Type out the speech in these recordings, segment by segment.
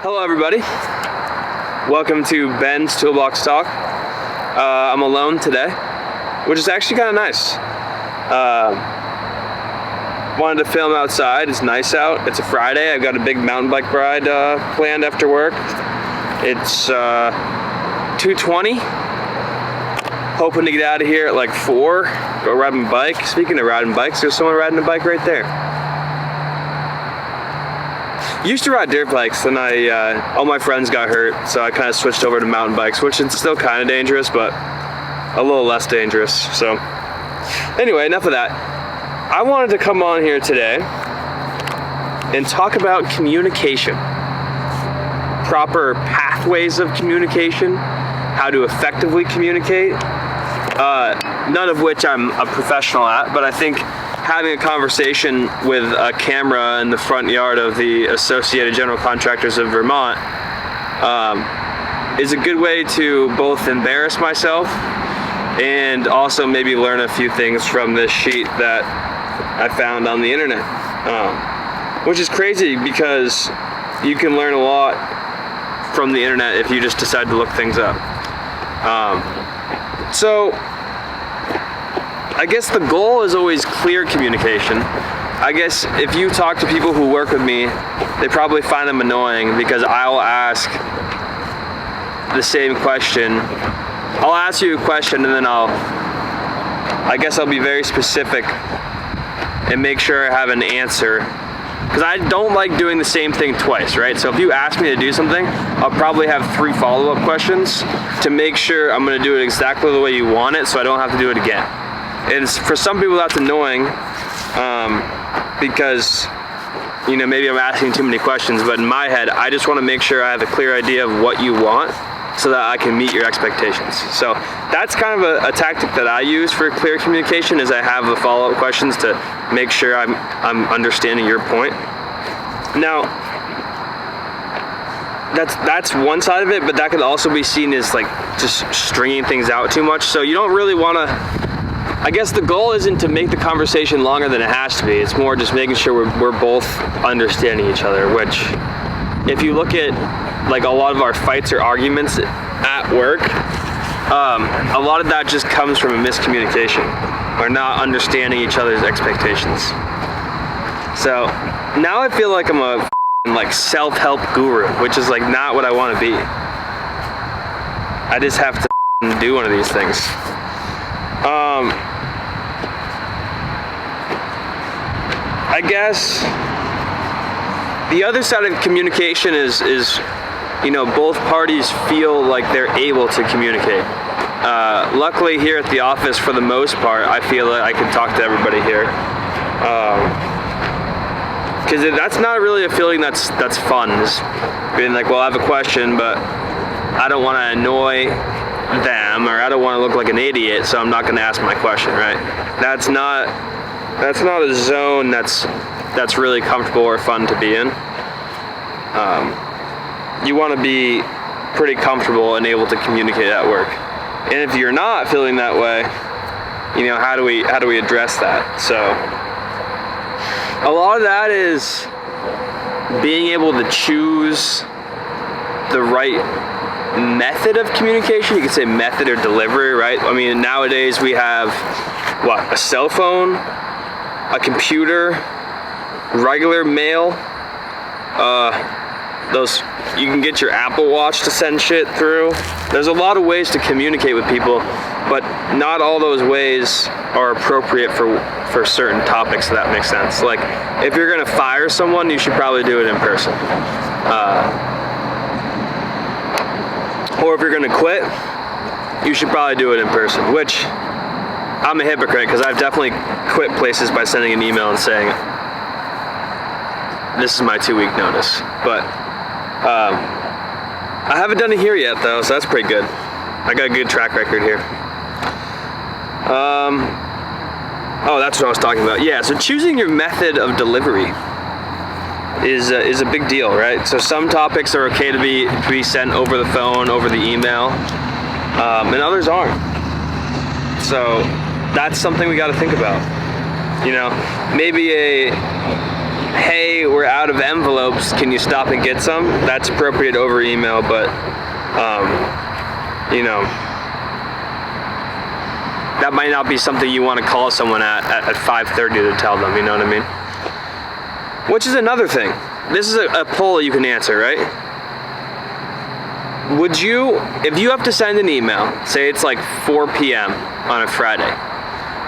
Hello everybody, welcome to Ben's Toolbox Talk. I'm alone today, which is actually kind of nice. Wanted to film outside, it's nice out, it's a Friday, I've got a big mountain bike ride planned after work. It's 2:20, hoping to get out of here at like 4, go ride my bike. Speaking of riding bikes, there's someone riding a bike right there. Used to ride dirt bikes, then all my friends got hurt, so I kind of switched over to mountain bikes, which is still kind of dangerous, but a little less dangerous. So anyway, enough of that. I wanted to come on here today and talk about communication. Proper pathways of communication, how to effectively communicate, none of which I'm a professional at, but I think having a conversation with a camera in the front yard of the Associated General Contractors of Vermont is a good way to both embarrass myself and also maybe learn a few things from this sheet that I found on the internet, which is crazy because you can learn a lot from the internet if you just decide to look things up. So I guess the goal is always clear communication. I guess if you talk to people who work with me, they probably find them annoying because I'll ask the same question. I'll ask you a question and then I guess I'll be very specific and make sure I have an answer. Because I don't like doing the same thing twice, right? So if you ask me to do something, I'll probably have 3 follow-up questions to make sure I'm gonna do it exactly the way you want it so I don't have to do it again. And for some people that's annoying because, you know, maybe I'm asking too many questions, but in my head, I just wanna make sure I have a clear idea of what you want so that I can meet your expectations. So that's kind of a tactic that I use for clear communication is I have the follow-up questions to make sure I'm understanding your point. Now, that's one side of it, but that could also be seen as like just stringing things out too much. So you don't really wanna, I guess the goal isn't to make the conversation longer than it has to be. It's more just making sure we're both understanding each other, which if you look at like a lot of our fights or arguments at work, a lot of that just comes from a miscommunication or not understanding each other's expectations. So now I feel like I'm a like self-help guru, which is like not what I want to be. I just have to do one of these things. I guess the other side of communication is you know, both parties feel like they're able to communicate. Luckily here at the office, for the most part, I feel like I can talk to everybody here. Because that's not really a feeling that's fun. Just being like, well, I have a question, but I don't want to annoy them, or I don't want to look like an idiot, so I'm not going to ask my question, right? That's not a zone that's really comfortable or fun to be in. You want to be pretty comfortable and able to communicate at work. And if you're not feeling that way, you know, how do we address that? So a lot of that is being able to choose the right method of communication. You could say method or delivery, right? I mean, nowadays we have a cell phone, a computer, regular mail, you can get your Apple Watch to send shit through. There's a lot of ways to communicate with people, but not all those ways are appropriate for certain topics, if that makes sense. Like, if you're gonna fire someone, you should probably do it in person. Or if you're gonna quit, you should probably do it in person, which I'm a hypocrite because I've definitely quit places by sending an email and saying, this is my 2-week notice. But I haven't done it here yet though, so that's pretty good. I got a good track record here. Oh, that's what I was talking about. Yeah, so choosing your method of delivery is a big deal, right? So some topics are okay to be sent over the phone, over the email, and others aren't. So that's something we got to think about. You know, maybe hey, we're out of envelopes, can you stop and get some? That's appropriate over email, but, you know, that might not be something you want to call someone at 5:30 to tell them, you know what I mean? Which is another thing. This is a poll you can answer, right? Would you, if you have to send an email, say it's like 4 p.m. on a Friday,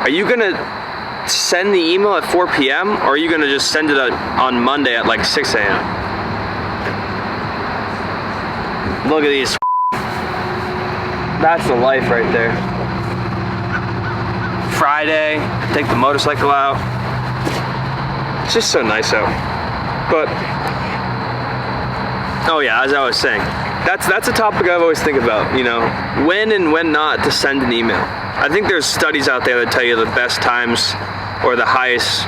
are you gonna send the email at 4 p.m. or are you gonna just send it on Monday at like 6 a.m.? Look at these. That's the life right there. Friday, take the motorcycle out. It's just so nice out. But, oh yeah, as I was saying, that's a topic I've always think about, you know, when and when not to send an email. I think there's studies out there that tell you the best times or the highest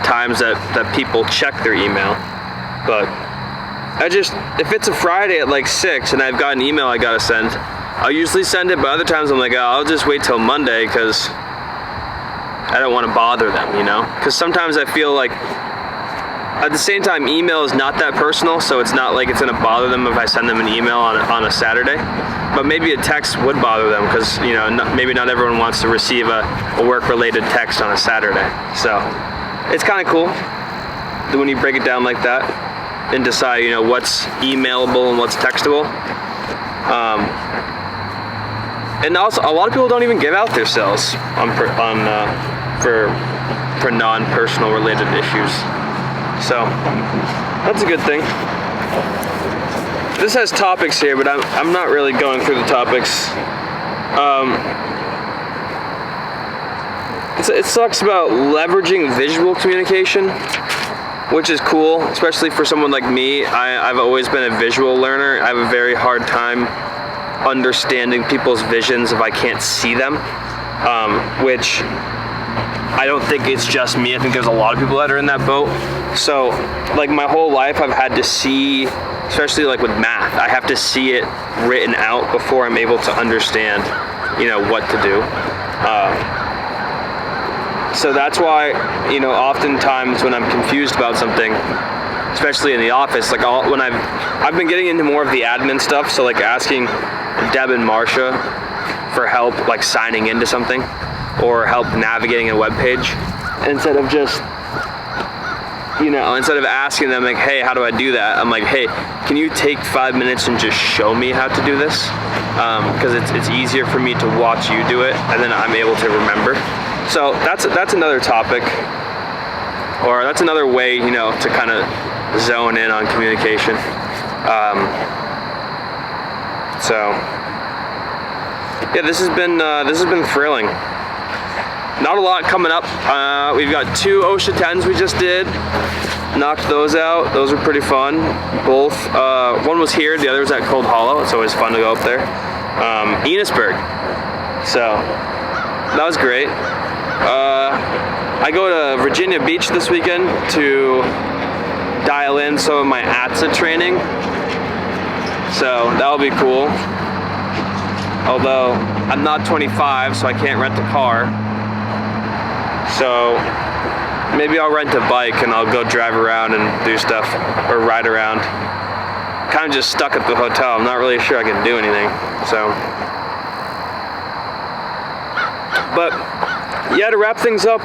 times that people check their email. But if it's a Friday at like 6 and I've got an email I gotta send, I'll usually send it, but other times I'm like, oh, I'll just wait till Monday because I don't want to bother them, you know? Because sometimes I feel like, at the same time, email is not that personal, so it's not like it's going to bother them if I send them an email on a Saturday. But maybe a text would bother them because, you know, maybe not everyone wants to receive a work-related text on a Saturday. So it's kind of cool when you break it down like that and decide, you know, what's emailable and what's textable. And also, a lot of people don't even give out their cells for non-personal related issues. So that's a good thing. This has topics here, but I'm not really going through the topics. It sucks about leveraging visual communication, which is cool, especially for someone like me. I've always been a visual learner. I have a very hard time understanding people's visions if I can't see them, which I don't think it's just me. I think there's a lot of people that are in that boat. So, like, my whole life I've had to see, especially like with math, I have to see it written out before I'm able to understand, you know, what to do. So that's why, you know, oftentimes when I'm confused about something, especially in the office, like when I've been getting into more of the admin stuff, so like asking Deb and Marsha for help, like signing into something or help navigating a web page, instead of just, you know, instead of asking them like, hey, how do I do that? I'm like, hey, can you take 5 minutes and just show me how to do this? Because it's easier for me to watch you do it, and then I'm able to remember. So that's another topic, or that's another way, you know, to kind of zone in on communication. So yeah, this has been thrilling. Not a lot coming up. We've got 2 Osha 10s we just did. Knocked those out. Those were pretty fun. Both. One was here. The other was at Cold Hollow. It's always fun to go up there. Enosburg. So that was great. I go to Virginia Beach this weekend to dial in some of my ATSA training. So that'll be cool. Although I'm not 25, so I can't rent a car. So maybe I'll rent a bike and I'll go drive around and do stuff, or ride around. Kind of just stuck at the hotel. I'm not really sure I can do anything. So, but yeah, to wrap things up,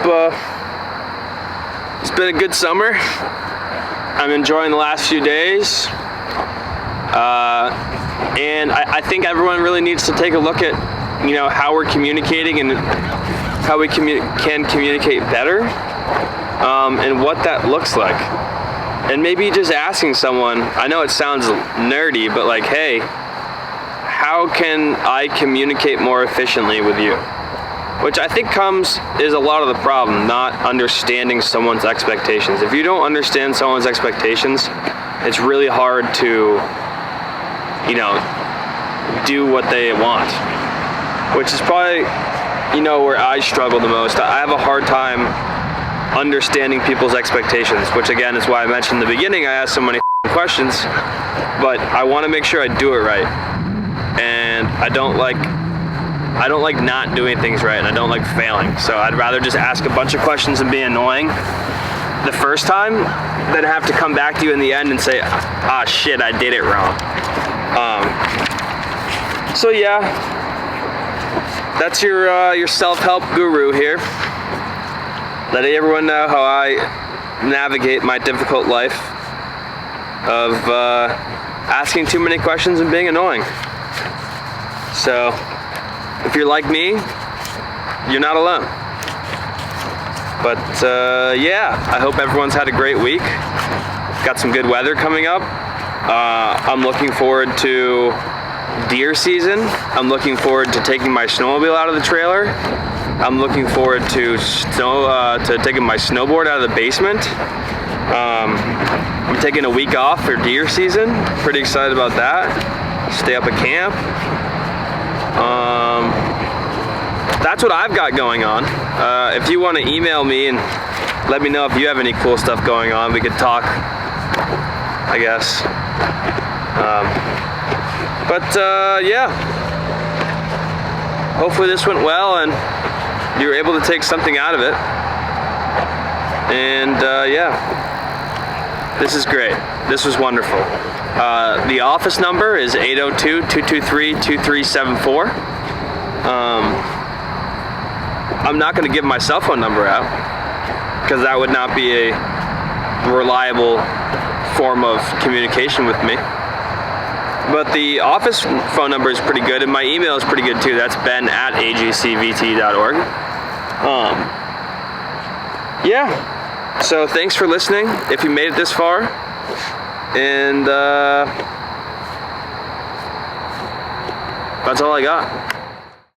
it's been a good summer. I'm enjoying the last few days. And I think everyone really needs to take a look at, you know, how we're communicating and how we can communicate better, and what that looks like. And maybe just asking someone, I know it sounds nerdy, but like, hey, how can I communicate more efficiently with you? Which I think is a lot of the problem, not understanding someone's expectations. If you don't understand someone's expectations, it's really hard to, you know, do what they want. Which is probably, you know, where I struggle the most. I have a hard time understanding people's expectations, which again is why I mentioned in the beginning I ask so many questions, but I want to make sure I do it right. And I don't like not doing things right, and I don't like failing. So I'd rather just ask a bunch of questions and be annoying the first time than have to come back to you in the end and say, ah, shit, I did it wrong. So yeah, that's your self-help guru here, letting everyone know how I navigate my difficult life of asking too many questions and being annoying. So if you're like me, you're not alone. But yeah, I hope everyone's had a great week. Got some good weather coming up. I'm looking forward to deer season. I'm looking forward to taking my snowmobile out of the trailer. I'm looking forward to taking my snowboard out of the basement. I'm taking a week off for deer season. Pretty excited about that. Stay up at camp. That's what I've got going on. If you want to email me and let me know if you have any cool stuff going on, we could talk, I guess. Yeah. Hopefully this went well and you were able to take something out of it. And yeah, this is great. This was wonderful. The office number is 802-223-2374. I'm not going to give my cell phone number out because that would not be a reliable form of communication with me. But the office phone number is pretty good, and my email is pretty good too. That's ben@agcvt.org. Yeah. So thanks for listening if you made it this far. And that's all I got.